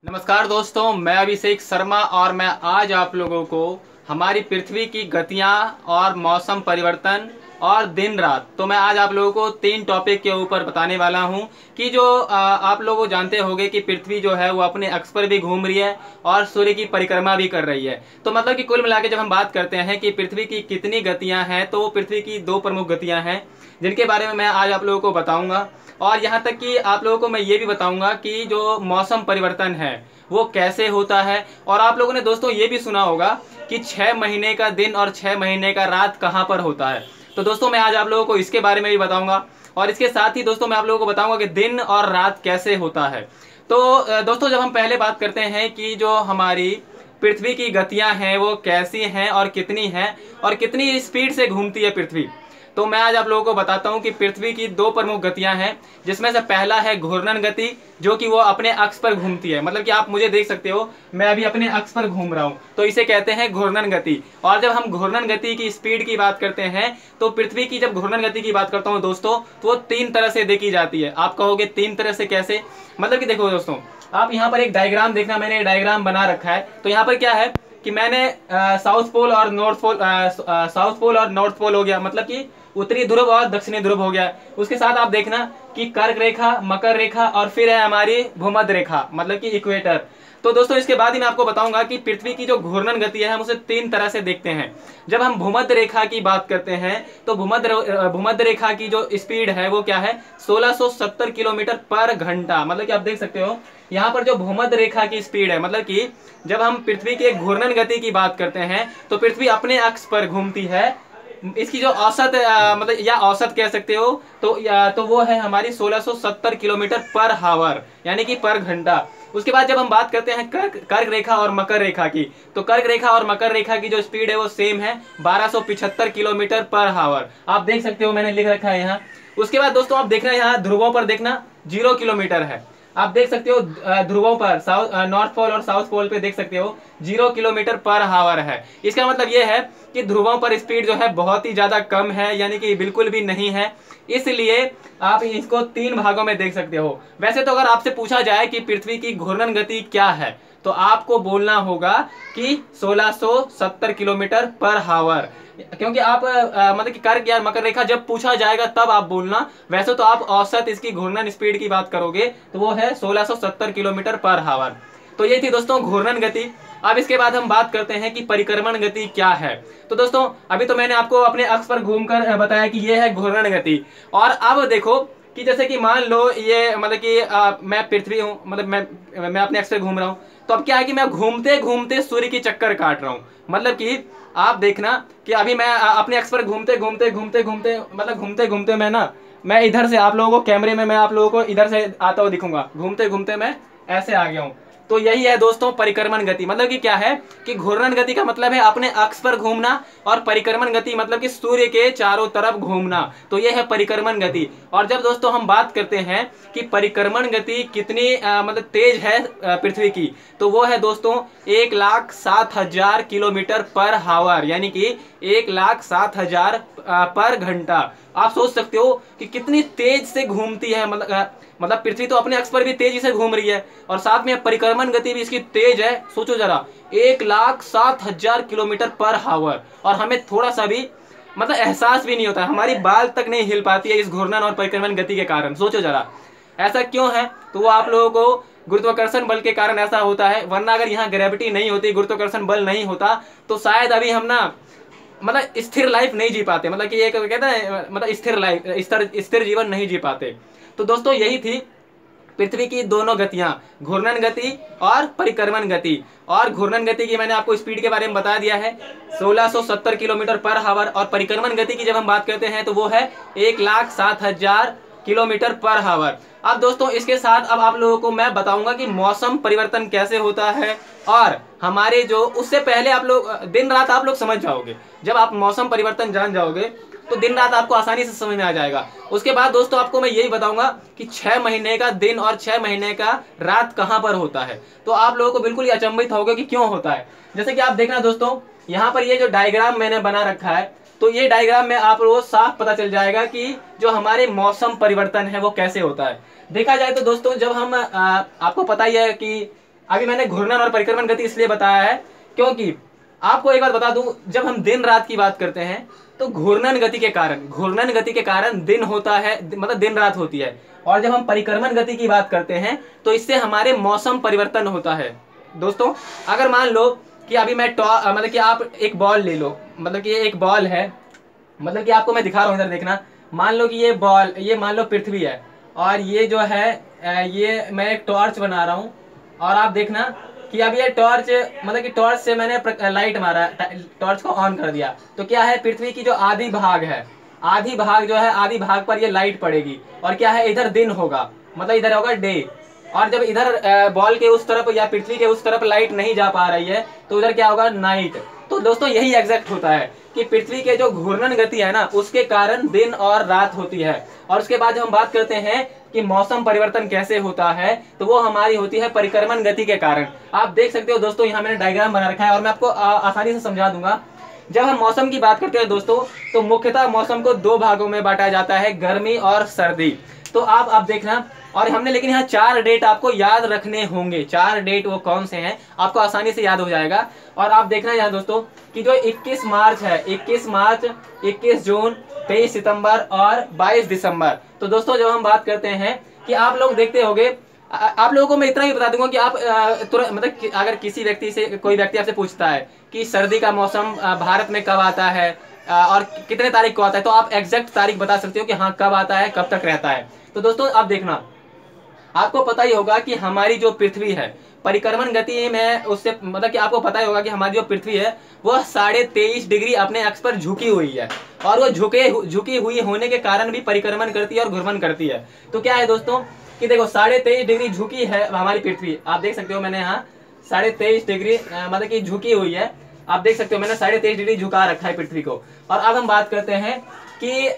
नमस्कार दोस्तों, मैं अभिषेक शर्मा और मैं आज आप लोगों को हमारी पृथ्वी की गतियां और मौसम परिवर्तन और दिन रात, तो मैं आज आप लोगों को 3 टॉपिक के ऊपर बताने वाला हूं कि जो आप लोग जानते होंगे कि पृथ्वी जो है वो अपने अक्ष पर भी घूम रही है और सूर्य की परिक्रमा भी कर रही है। तो मतलब कि कुल मिला के जब हम बात करते हैं कि पृथ्वी की कितनी गतियां हैं, तो वो पृथ्वी की 2 प्रमुख गतियां हैं जिनके बारे में मैं आज आप लोगों को बताऊंगा। और यहाँ तक कि आप लोगों को मैं ये भी बताऊंगा कि जो मौसम परिवर्तन है वो कैसे होता है। और आप लोगों ने दोस्तों ये भी सुना होगा कि 6 महीने का दिन और 6 महीने का रात कहाँ पर होता है। तो दोस्तों मैं आज आप लोगों को इसके बारे में भी बताऊंगा और इसके साथ ही दोस्तों मैं आप लोगों को बताऊंगा कि दिन और रात कैसे होता है। तो दोस्तों जब हम पहले बात करते हैं कि जो हमारी पृथ्वी की गतियां हैं वो कैसी हैं और कितनी स्पीड से घूमती है पृथ्वी, तो मैं आज आप लोगों को बताता हूं कि पृथ्वी की 2 प्रमुख गतियां हैं, जिसमें से पहला है घूर्णन गति, जो कि वो अपने अक्ष पर घूमती है। मतलब कि आप मुझे देख सकते हो, मैं अभी अपने अक्ष पर घूम रहा हूं, तो इसे कहते हैं घूर्णन गति। और जब हम घूर्णन गति की स्पीड की बात करते हैं, तो पृथ्वी की जब घूर्णन गति की बात करता हूं दोस्तों, तो वो 3 तरह से देखी जाती है। आप कहोगे 3 तरह से कैसे? मतलब कि देखो दोस्तों, आप यहाँ पर एक डायग्राम देखना, मैंने डायग्राम बना रखा है। तो यहाँ पर क्या है कि मैंने साउथ पोल और नॉर्थ पोल हो गया, मतलब कि उत्तरी ध्रुव और दक्षिणी ध्रुव हो गया। उसके साथ आप देखना कि कर्क रेखा, मकर रेखा और फिर है हमारी भूमध्य रेखा, मतलब कि इक्वेटर। तो दोस्तों इसके बाद ही मैं आपको बताऊंगा कि पृथ्वी की जो घूर्णन गति है हम उसे 3 तरह से देखते हैं। जब हम भूमध्य रेखा की बात करते हैं, तो भूमध्य रेखा की जो स्पीड है वो क्या है, 1670 किलोमीटर पर घंटा। मतलब कि आप देख सकते हो यहाँ पर जो भूमध्य रेखा की स्पीड है, मतलब कि जब हम पृथ्वी के घूर्णन गति की बात करते हैं तो पृथ्वी अपने अक्ष पर घूमती है। इसकी जो औसत मतलब या औसत कह सकते हो, तो वो है हमारी 1670 किलोमीटर पर हावर, यानी कि पर घंटा। उसके बाद जब हम बात करते हैं कर्क रेखा और मकर रेखा की, तो कर्क रेखा और मकर रेखा की जो स्पीड है वो सेम है, 1275 किलोमीटर पर हावर। आप देख सकते हो, मैंने लिख रखा है यहाँ। उसके बाद दोस्तों आप देखना, यहाँ ध्रुवों पर देखना 0 किलोमीटर है। आप देख सकते हो ध्रुवों पर नॉर्थ पोल और साउथ पोल पे देख सकते हो 0 किलोमीटर पर हावर है। इसका मतलब ये है कि ध्रुवों पर स्पीड जो है बहुत ही ज्यादा कम है, यानी कि बिल्कुल भी नहीं है। इसलिए आप इसको 3 भागों में देख सकते हो। वैसे तो अगर आपसे पूछा जाए कि पृथ्वी की घूर्णन गति क्या है, तो आपको बोलना होगा कि 1670 किलोमीटर पर हावर, क्योंकि आप मतलब कि कर्क या मकर रेखा जब पूछा जाएगा तब आप बोलना। वैसे तो आप औसत इसकी घूर्णन स्पीड की बात करोगे तो वो है 1670 किलोमीटर पर हावर। तो ये थी दोस्तों घूर्णन गति। अब इसके बाद हम बात करते हैं कि परिक्रमण गति क्या है। तो दोस्तों अभी तो मैंने आपको अपने अक्ष पर घूमकर बताया कि ये है घूर्णन गति। और अब देखो कि जैसे कि मान लो ये मतलब कि मैं पृथ्वी हूँ, मतलब मैं अपने अक्ष पर घूम रहा हूँ। तो अब क्या है कि मैं घूमते घूमते सूर्य की चक्कर काट रहा हूँ। मतलब कि आप देखना कि अभी मैं अपने अक्ष पर घूमते घूमते मैं इधर से आप लोगों को कैमरे में मैं आप लोगों को इधर से आता हुआ दिखूंगा, घूमते घूमते मैं ऐसे आ गया हूँ। तो यही है दोस्तों परिक्रमण गति। मतलब कि क्या है कि घूर्णन गति का मतलब है अपने अक्ष पर घूमना, और परिक्रमण गति मतलब कि सूर्य के चारों तरफ घूमना। तो यह है परिक्रमण गति। और जब दोस्तों हम बात करते हैं कि परिक्रमण गति कितनी मतलब तेज है पृथ्वी की, तो वो है दोस्तों 1,07,000 किलोमीटर पर हावर, यानी कि 1,07,000 पर घंटा। आप सोच सकते हो कि कितनी तेज से घूमती है। मतलब पृथ्वी तो अपने अक्ष पर भी तेजी से घूम रही है और साथ में परिक्रमण गति भी इसकी तेज है। सोचो जरा, 1,07,000 किलोमीटर पर हावर, और हमें थोड़ा सा भी मतलब एहसास भी नहीं होता, हमारी बाल तक नहीं हिल पाती है इस घूर्णन और परिक्रमण गति के कारण। सोचो जरा ऐसा क्यों है? तो वो आप लोगों को गुरुत्वाकर्षण बल के कारण ऐसा होता है, वरना अगर यहाँ ग्रेविटी नहीं होती, गुरुत्वाकर्षण बल नहीं होता, तो शायद अभी हम ना मतलब स्थिर लाइफ नहीं जी पाते। मतलब कि एक कहते हैं मतलब स्थिर लाइफ, स्थिर जीवन नहीं जी पाते। तो दोस्तों यही थी पृथ्वी की दोनों गतियां, घूर्णन गति और परिक्रमण गति। और घूर्णन गति की मैंने आपको स्पीड के बारे में बता दिया है, 1670 किलोमीटर पर हावर। और परिक्रमण गति की जब हम बात करते हैं तो वो है 1,07,000 किलोमीटर पर हावर। अब दोस्तों इसके साथ अब आप लोगों को मैं बताऊंगा कि मौसम परिवर्तन कैसे होता है। और हमारे जो उससे पहले आप लोग दिन रात आप लोग समझ जाओगे, जब आप मौसम परिवर्तन जान जाओगे तो दिन रात आपको आसानी से समझ में आ जाएगा। उसके बाद दोस्तों आपको मैं यही बताऊंगा कि 6 महीने का दिन और 6 महीने का रात कहां पर होता है। तो आप लोगों को बिल्कुल ही अचंभित होगा कि क्यों होता है। जैसे कि आप देखना दोस्तों, यहाँ पर ये जो डायग्राम मैंने बना रखा है, तो ये डायग्राम में आप लोगों को साफ पता चल जाएगा कि जो हमारे मौसम परिवर्तन है वो कैसे होता है। देखा जाए तो दोस्तों जब हम आपको पता ही है कि अभी मैंने घूर्णन और परिक्रमण गति इसलिए बताया है क्योंकि आपको एक बात बता दूं, जब हम दिन रात की बात करते हैं तो घूर्णन गति के कारण दिन होता है, मतलब दिन रात होती है। और जब हम परिक्रमण गति की बात करते हैं तो इससे हमारे मौसम परिवर्तन होता है। दोस्तों अगर मान लो कि अभी मैं मतलब कि आप एक बॉल ले लो, मतलब कि ये एक बॉल है, मतलब कि आपको मैं दिखा रहा हूँ, इधर देखना। मान लो कि ये बॉल, ये मान लो पृथ्वी है, और ये जो है ये मैं एक टॉर्च बना रहा हूँ, और आप देखना कि अब ये टॉर्च, मतलब कि टॉर्च से मैंने लाइट मारा, टॉर्च को ऑन कर दिया, तो क्या है, पृथ्वी की जो आधी भाग है, आधी भाग जो है, आधी भाग पर ये लाइट पड़ेगी, और क्या है, इधर दिन होगा, मतलब इधर होगा डे। और जब इधर बॉल के उस तरफ या पृथ्वी के उस तरफ लाइट नहीं जा पा रही है तो उधर क्या होगा, नाइट। तो दोस्तों यही एग्जैक्ट होता है कि पृथ्वी के जो घूर्णन गति है ना, उसके कारण दिन और रात होती है। और उसके बाद जब हम बात करते हैं कि मौसम परिवर्तन कैसे होता है, तो वो हमारी होती है परिक्रमण गति के कारण। आप देख सकते हो दोस्तों, यहाँ मैंने डायग्राम बना रखा है और मैं आपको आसानी से समझा दूंगा। जब हम मौसम की बात करते हैं दोस्तों, तो मुख्यतः मौसम को दो भागों में बांटा जाता है, गर्मी और सर्दी। तो आप देखना, और हमने लेकिन यहाँ 4 डेट आपको याद रखने होंगे। 4 डेट वो कौन से हैं, आपको आसानी से याद हो जाएगा। और आप देखना यहाँ दोस्तों कि जो 21 मार्च है, 21 मार्च, 21 जून, 23 सितंबर और 22 दिसंबर। तो दोस्तों जब हम बात करते हैं कि आप लोग देखते होंगे, आप लोगों को मैं इतना ही बता दूंगा कि आप तुरंत, मतलब अगर किसी व्यक्ति से, कोई व्यक्ति आपसे पूछता है कि सर्दी का मौसम भारत में कब आता है और कितने तारीख को आता है, तो आप एग्जैक्ट तारीख बता सकते हो कि हाँ कब आता है, कब तक रहता है। तो दोस्तों आप देखना, आपको पता ही होगा कि हमारी जो पृथ्वी है, परिक्रमण गति में उससे, मतलब कि आपको पता ही होगा कि हमारी जो पृथ्वी है वह 23.5 डिग्री अपने अक्ष पर झुकी हुई है, और वो झुकी हुई होने के कारण भी परिक्रमण करती है और घूर्णन करती है। तो क्या है दोस्तों कि देखो 23.5 डिग्री झुकी है हमारी पृथ्वी, आप देख सकते हो, मैंने यहाँ 23.5 डिग्री मतलब कि झुकी हुई है, आप देख सकते हो, मैंने 23.5 डिग्री झुका रखा है पृथ्वी को। और अब हम बात करते हैं कि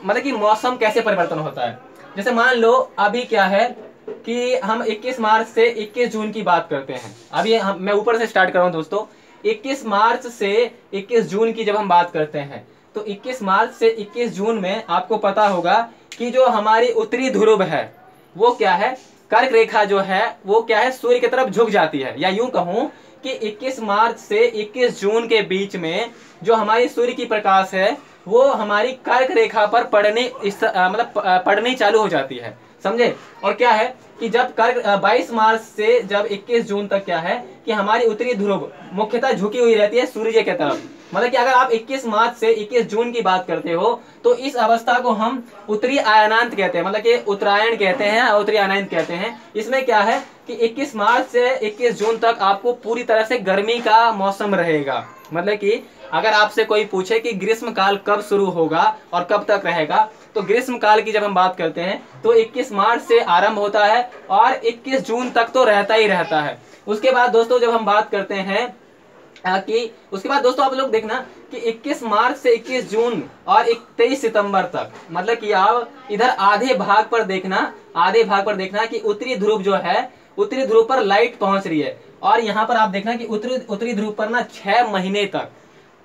मतलब कि मौसम कैसे परिवर्तन होता है। जैसे मान लो अभी क्या है कि हम 21 मार्च से 21 जून की बात करते हैं। अभी मैं ऊपर से स्टार्ट कर रहा हूं दोस्तों। 21 मार्च से 21 जून की जब हम बात करते हैं, तो 21 मार्च से 21 जून में आपको पता होगा कि जो हमारी उत्तरी ध्रुव है वो क्या है, कर्क रेखा जो है वो क्या है, सूर्य की तरफ झुक जाती है। या यूं कहूं कि 21 मार्च से 21 जून के बीच में जो हमारी सूर्य की प्रकाश है वो हमारी कर्क रेखा पर पड़नी चालू हो जाती है, समझे। और क्या है कि जब 22 मार्च से जब 21 जून तक क्या है कि हमारी उत्तरी ध्रुव मुख्यतः झुकी हुई रहती है सूर्य के तरफ। मतलब कि अगर आप 21 मार्च से 21 जून की बात करते हो तो इस अवस्था को हम उत्तरी अयनांत कहते हैं, मतलब कि उत्तरायण कहते हैं, उत्तरी अयनांत कहते हैं। इसमें क्या है कि 21 मार्च से 21 जून तक आपको पूरी तरह से गर्मी का मौसम रहेगा। मतलब कि अगर आपसे कोई पूछे कि ग्रीष्म काल कब शुरू होगा और कब तक रहेगा, तो ग्रीष्म काल की जब हम बात करते हैं तो 21 मार्च से आरंभ होता है और 21 जून तक तो रहता ही रहता है। उसके बाद दोस्तों जब हम बात करते हैं कि उसके बाद दोस्तों आप लोग देखना कि 21 मार्च से 21 जून और 23 सितंबर तक, मतलब कि आप इधर आधे भाग पर देखना कि उत्तरी ध्रुव जो है, उत्तरी ध्रुव पर लाइट पहुंच रही है। और यहाँ पर आप देखना कि उत्तरी ध्रुव पर ना 6 महीने तक,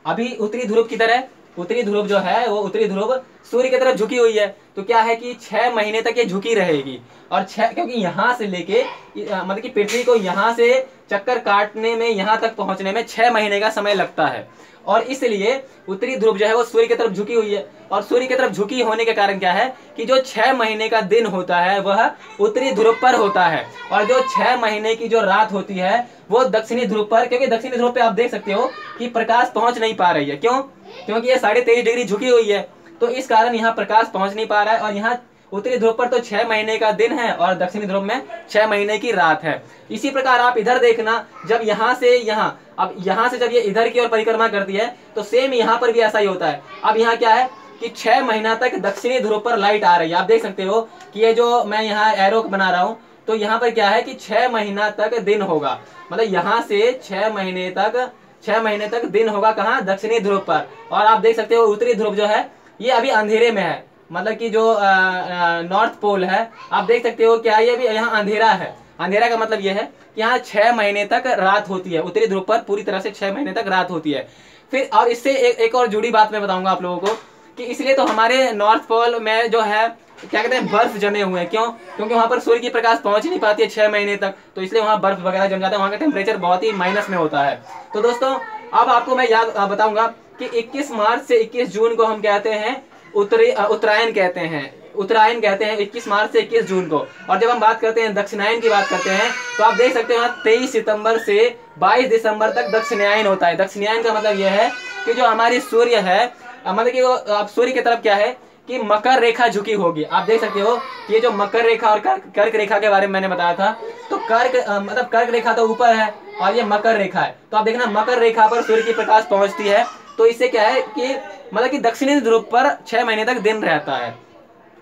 अभी उत्तरी ध्रुव किधर है, उत्तरी ध्रुव जो है वो उत्तरी ध्रुव सूर्य की तरफ झुकी हुई है। तो क्या है कि 6 महीने तक ये झुकी रहेगी। और क्योंकि यहाँ से लेके मतलब कि पृथ्वी को यहाँ से चक्कर काटने में, यहाँ तक पहुंचने में 6 महीने का समय लगता है। और इसलिए उत्तरी ध्रुव जो है वो सूर्य की तरफ झुकी हुई है, और सूर्य की तरफ झुकी होने के कारण क्या है कि जो 6 महीने का दिन होता है वह उत्तरी ध्रुव पर होता है, और जो 6 महीने की जो रात होती है वो दक्षिणी ध्रुव पर, क्योंकि दक्षिणी ध्रुव पे आप देख सकते हो कि प्रकाश पहुंच नहीं पा रही है। क्यों? क्योंकि ये 23.5 डिग्री झुकी हुई है, तो इस कारण यहाँ प्रकाश पहुंच नहीं पा रहा है। और यहाँ उत्तरी ध्रुव पर तो 6 महीने का दिन है और दक्षिणी ध्रुव में 6 महीने की रात है। इसी प्रकार आप इधर देखना, जब यहाँ से यहाँ, अब यहाँ से जब ये इधर की ओर परिक्रमा करती है तो सेम यहाँ पर भी ऐसा ही होता है। अब यहाँ क्या है कि 6 महीना तक दक्षिणी ध्रुव पर लाइट आ रही है। आप देख सकते हो कि ये जो मैं यहाँ एरो बना रहा हूँ, तो यहाँ पर क्या है कि 6 महीना तक दिन होगा, मतलब यहाँ से 6 महीने तक दिन होगा कहाँ, दक्षिणी ध्रुव पर। और आप देख सकते हो उत्तरी ध्रुव जो है ये अभी अंधेरे में है, मतलब कि जो नॉर्थ पोल है, आप देख सकते हो क्या ये भी यहाँ अंधेरा है। अंधेरा का मतलब ये है कि यहाँ 6 महीने तक रात होती है, उत्तरी ध्रुव पर पूरी तरह से 6 महीने तक रात होती है। फिर और इससे एक और जुड़ी बात मैं बताऊंगा आप लोगों को कि इसलिए तो हमारे नॉर्थ पोल में जो है क्या कहते हैं, बर्फ जमे हुए हैं। क्यों? क्योंकि वहां पर सूर्य की प्रकाश पहुंच नहीं पाती है 6 महीने तक, तो इसलिए वहां बर्फ वगैरह जम जाता है, वहां का टेम्परेचर बहुत ही माइनस में होता है। तो दोस्तों अब आपको मैं याद बताऊंगा कि 21 मार्च से 21 जून को हम कहते हैं उत्तरायण कहते हैं, उत्तरायण कहते हैं 21 मार्च से 21 जून को। और जब हम बात करते हैं दक्षिणायन की बात करते हैं, तो आप देख सकते हैं 23 सितंबर से 22 दिसंबर तक दक्षिणायन होता है। दक्षिणायन का मतलब यह है कि जो हमारी सूर्य है, मतलब कि वो आप सूर्य की तरफ क्या है कि मकर रेखा झुकी होगी। आप देख सकते हो कि ये जो मकर रेखा और कर्क रेखा के बारे में मैंने बताया था, तो मतलब कर्क रेखा तो ऊपर है और ये मकर रेखा है। तो आप देखना मकर रेखा पर सूर्य की प्रकाश पहुंचती है, तो इससे क्या है कि मतलब कि दक्षिणी ध्रुव पर 6 महीने तक दिन रहता है।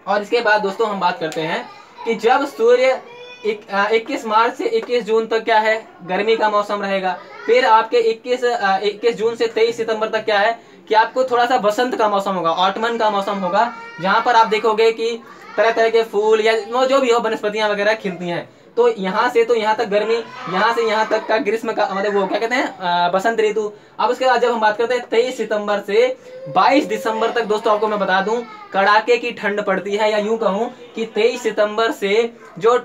और इसके बाद दोस्तों हम बात करते हैं कि जब सूर्य 21 मार्च से 21 जून तक क्या है, गर्मी का मौसम रहेगा। फिर आपके 21 जून से 23 सितंबर तक क्या है कि आपको थोड़ा सा बसंत का मौसम होगा, ऑटमन का मौसम होगा, जहां पर आप देखोगे कि तरह तरह के फूल या जो भी हो वनस्पतियां वगैरह खिलती हैं। तो यहाँ से तो यहाँ तक गर्मी, यहाँ से यहाँ तक का ग्रीष्म का मतलब वो क्या कहते हैं बसंत ऋतु। अब उसके बाद जब हम बात करते हैं 23 सितंबर से 22 दिसंबर तक, दोस्तों आपको मैं बता दूं कड़ाके की ठंड पड़ती है, या यूं कहूं कि 23 सितंबर से जो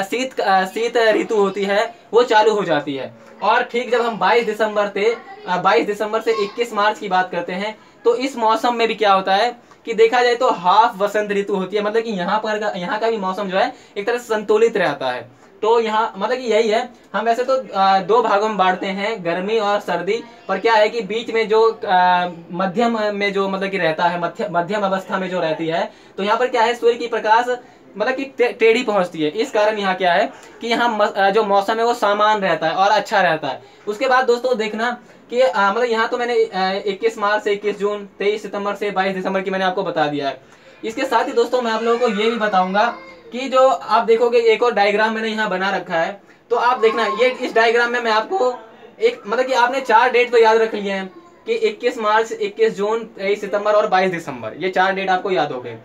शीत ऋतु होती है वो चालू हो जाती है। और ठीक जब हम 22 दिसंबर से 21 मार्च की बात करते हैं, तो इस मौसम में भी क्या होता है कि देखा जाए तो हाफ वसंत ऋतु होती है, मतलब कि यहाँ का भी मौसम जो है एक तरह से संतुलित रहता है। तो यहाँ मतलब कि यही है, हम वैसे तो 2 भागों में बांटते हैं, गर्मी और सर्दी, पर क्या है कि बीच में जो मध्यम में जो मतलब कि रहता है, मध्यम अवस्था में जो रहती है, तो यहाँ पर क्या है सूर्य की प्रकाश मतलब कि टेढ़ी पहुंचती है। इस कारण यहाँ क्या है कि यहाँ जो मौसम है वो सामान रहता है और अच्छा रहता है। उसके बाद दोस्तों देखना कि मतलब यहाँ तो मैंने 21 मार्च से 21 जून, 23 सितंबर से 22 दिसंबर की मैंने आपको बता दिया है। इसके साथ ही दोस्तों मैं आप लोगों को ये भी बताऊंगा कि जो आप देखोगे एक और डायग्राम मैंने यहाँ बना रखा है, तो आप देखना ये इस डायग्राम में मैं आपको एक मतलब कि आपने 4 डेट तो याद रख लिए हैं कि 21 मार्च, 21 जून, 23 सितंबर और 22 दिसंबर, ये 4 डेट आपको याद हो गए।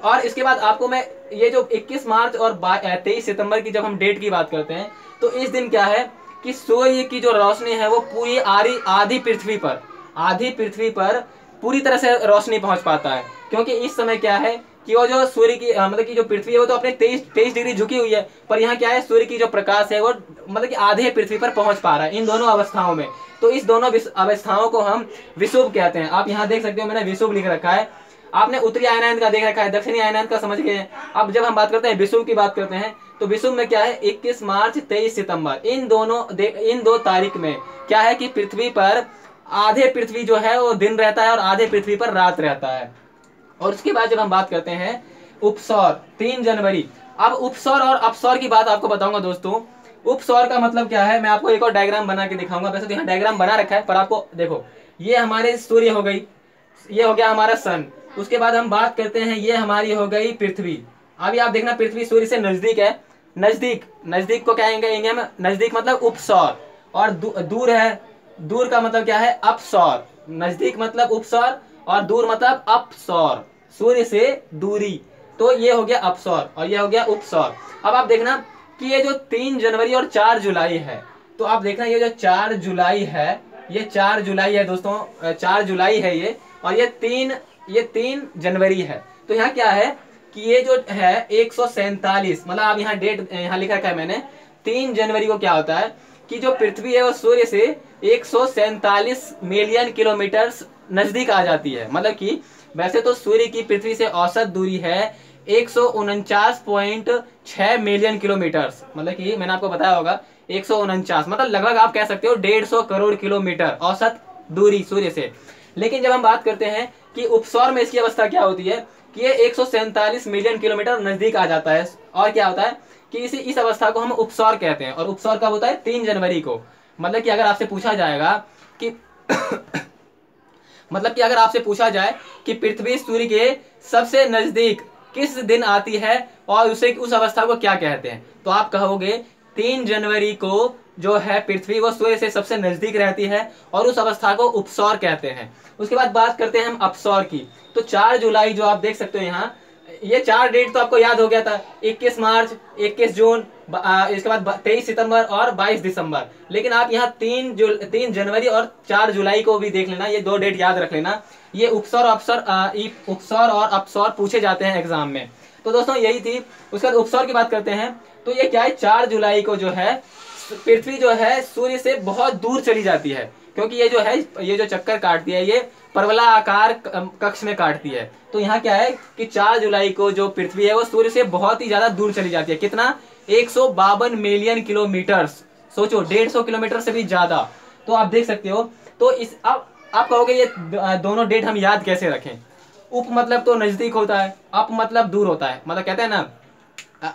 और इसके बाद आपको मैं ये जो 21 मार्च और 23 सितंबर की जब हम डेट की बात करते हैं, तो इस दिन क्या है कि सूर्य की जो रोशनी है वो पूरी आधी पृथ्वी पर पूरी तरह से रोशनी पहुंच पाता है। क्योंकि इस समय क्या है कि वो जो सूर्य की मतलब कि जो पृथ्वी है वो तो अपने 23 डिग्री झुकी हुई है, पर यहाँ क्या है सूर्य की जो प्रकाश है वो मतलब कि आधे पृथ्वी पर पहुंच पा रहा है इन दोनों अवस्थाओं में। तो इस दोनों अवस्थाओं को हम विषुव कहते हैं। आप यहाँ देख सकते हो मैंने विषुव लिख रखा है, आपने उत्तरी आयनायन का देख रखा है, दक्षिणी आयनायन का समझ गए। अब जब हम बात करते हैं विषुव की बात करते हैं, तो विषुव में क्या है 21 मार्च 23 सितंबर इन 2 तारीख में क्या है कि पृथ्वी पर आधे पृथ्वी जो है वो दिन रहता है और आधे पृथ्वी पर रात रहता है। और उसके बाद जब हम बात करते हैं उपसौर 3 जनवरी। अब उपसौर और अपसौर की बात आपको बताऊंगा दोस्तों। उपसौर का मतलब क्या है मैं आपको एक और डायग्राम बना के दिखाऊंगा। वैसे तो यहाँ डायग्राम बना रखा है, पर आपको देखो ये हमारे सूर्य हो गई, ये हो गया हमारा सन। उसके बाद हम बात करते हैं ये हमारी हो गई पृथ्वी। अभी आप देखना पृथ्वी सूर्य से नजदीक है, नजदीक को क्या कहेंगे हम, नजदीक मतलब उपसौर। और दूर है, दूर का मतलब क्या है अपसौर। नजदीक मतलब उपसौर और दूर मतलब अपसौर, सूर्य से दूरी। तो ये हो गया अपसौर और ये हो गया उपसौर। अब आप देखना कि ये जो 3 जनवरी और 4 जुलाई है, तो आप देखना ये जो 4 जुलाई है, ये 4 जुलाई है दोस्तों, 4 जुलाई है ये, और ये 3 जनवरी है। तो यहाँ क्या है कि ये जो है 147, मतलब आप यहाँ डेट यहाँ लिखा रखा है मैंने, 3 जनवरी को क्या होता है कि जो पृथ्वी है वो सूर्य से 147 मिलियन किलोमीटर नजदीक आ जाती है। मतलब कि वैसे तो सूर्य की पृथ्वी से औसत दूरी है 149.6 मिलियन किलोमीटर, मतलब कि मैंने आपको बताया होगा 149, मतलब लगभग आप कह सकते हो 150 करोड़ किलोमीटर औसत दूरी सूर्य से। लेकिन जब हम बात करते हैं कि उपसौर में इसकी अवस्था क्या होती है कि ये 147 मिलियन किलोमीटर नजदीक आ जाता है, और क्या होता है कि इस अवस्था को हम उपसौर कहते हैं। और उपसौर कब होता है 3 जनवरी को। मतलब कि अगर आपसे पूछा जाएगा कि मतलब कि अगर आपसे पूछा जाए कि पृथ्वी सूर्य के सबसे नजदीक किस दिन आती है और उस अवस्था को क्या कहते हैं, तो आप कहोगे 3 जनवरी को जो है पृथ्वी वो सूर्य से सबसे नजदीक रहती है और उस अवस्था को उपसौर कहते हैं। उसके बाद बात करते हैं हम अपसौर की। तो 4 जुलाई जो आप देख सकते हो यहाँ, ये 4 डेट तो आपको याद हो गया था, 21 मार्च, 21 जून, इसके बाद 23 सितंबर और 22 दिसंबर। लेकिन आप यहाँ 3 जनवरी और 4 जुलाई को भी देख लेना, ये 2 डेट याद रख लेना। ये उपसौर और अपसौर पूछे जाते हैं एग्जाम में। तो दोस्तों यही थी। उसके बाद उपसौर की बात करते हैं। तो ये क्या है, 4 जुलाई को जो है पृथ्वी जो है सूर्य से बहुत दूर चली जाती है, क्योंकि ये जो है, ये जो चक्कर काटती है ये परवलयाकार कक्ष में काटती है। तो यहाँ क्या है कि 4 जुलाई को जो पृथ्वी है वो सूर्य से बहुत ही ज्यादा दूर चली जाती है। कितना, 152 मिलियन किलोमीटर। सोचो, 150 किलोमीटर से भी ज्यादा। तो आप देख सकते हो। तो इस अब आप कहोगे ये दोनों डेट हम याद कैसे रखें। उप मतलब तो नजदीक होता है, अप मतलब दूर होता है। मतलब कहते हैं ना,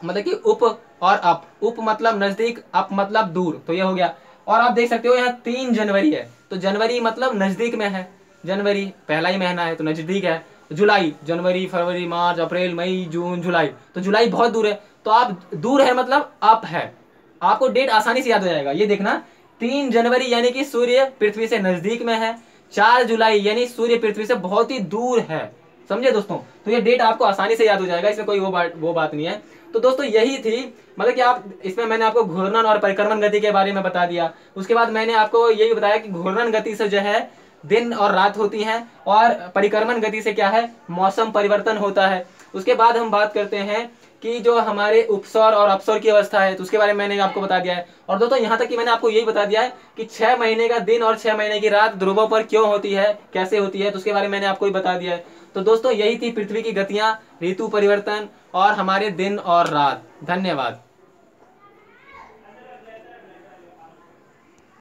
मतलब कि उप और अप। उप मतलब नजदीक, अप मतलब दूर। तो ये हो गया। और आप देख सकते हो यहाँ 3 जनवरी है, तो जनवरी मतलब नजदीक में है। जनवरी पहला ही महीना है तो नजदीक है। जुलाई, जनवरी, फरवरी, मार्च, अप्रैल, मई, जून, जुलाई। तो जुलाई बहुत दूर है। तो आप दूर है मतलब अप है। आपको डेट आसानी से याद हो जाएगा। ये देखना, 3 जनवरी यानी कि सूर्य पृथ्वी से नजदीक में है। 4 जुलाई यानी सूर्य पृथ्वी से बहुत ही दूर है। समझे दोस्तों। तो ये डेट आपको आसानी से याद हो जाएगा, इसमें कोई वो बात नहीं है। तो दोस्तों यही थी, मतलब कि आप इसमें मैंने आपको घूर्णन और परिक्रमण गति के बारे में बता दिया। उसके बाद मैंने आपको यही बताया कि घूर्णन गति से जो है दिन और रात होती हैं, और परिक्रमण गति से क्या है, मौसम परिवर्तन होता है। उसके बाद हम बात करते हैं कि जो हमारे उपसौर और अपसौर की अवस्था है, तो उसके बारे में मैंने आपको बता दिया है। और दोस्तों यहाँ तक कि मैंने आपको यही बता दिया है कि 6 महीने का दिन और 6 महीने की रात ध्रुवों पर क्यों होती है, कैसे होती है, तो उसके बारे में मैंने आपको ही बता दिया है। तो दोस्तों यही थी पृथ्वी की गतियां, ऋतु परिवर्तन और हमारे दिन और रात। धन्यवाद।